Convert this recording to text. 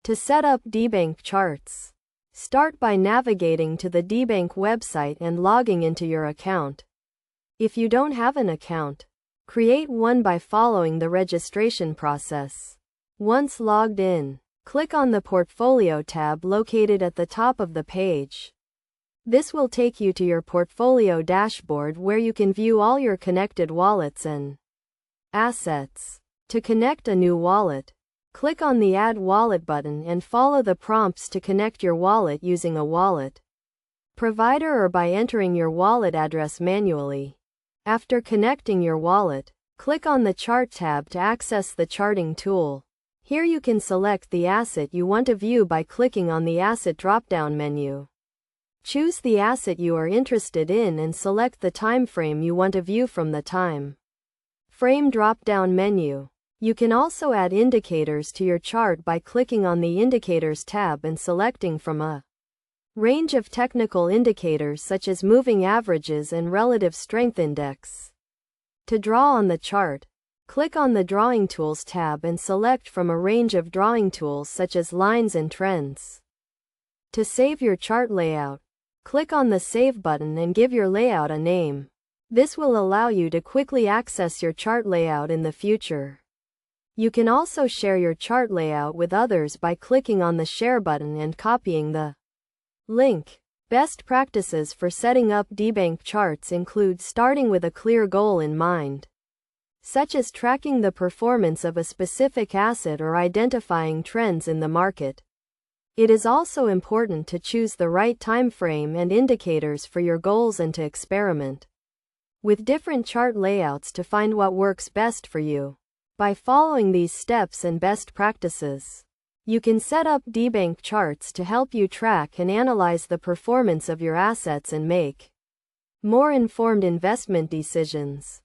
To set up Debank charts, start by navigating to the Debank website and logging into your account. If you don't have an account, create one by following the registration process. Once logged in, click on the Portfolio tab located at the top of the page. This will take you to your portfolio dashboard where you can view all your connected wallets and assets. To connect a new wallet, click on the Add Wallet button and follow the prompts to connect your wallet using a wallet provider or by entering your wallet address manually. After connecting your wallet, click on the Chart tab to access the charting tool. Here you can select the asset you want to view by clicking on the Asset drop-down menu. Choose the asset you are interested in and select the time frame you want to view from the time frame drop-down menu. You can also add indicators to your chart by clicking on the Indicators tab and selecting from a range of technical indicators such as moving averages and relative strength index. To draw on the chart, click on the Drawing Tools tab and select from a range of drawing tools such as lines and trends. To save your chart layout, click on the Save button and give your layout a name. This will allow you to quickly access your chart layout in the future. You can also share your chart layout with others by clicking on the Share button and copying the link. Best practices for setting up Debank charts include starting with a clear goal in mind, such as tracking the performance of a specific asset or identifying trends in the market. It is also important to choose the right time frame and indicators for your goals and to experiment with different chart layouts to find what works best for you. By following these steps and best practices, you can set up Debank charts to help you track and analyze the performance of your assets and make more informed investment decisions.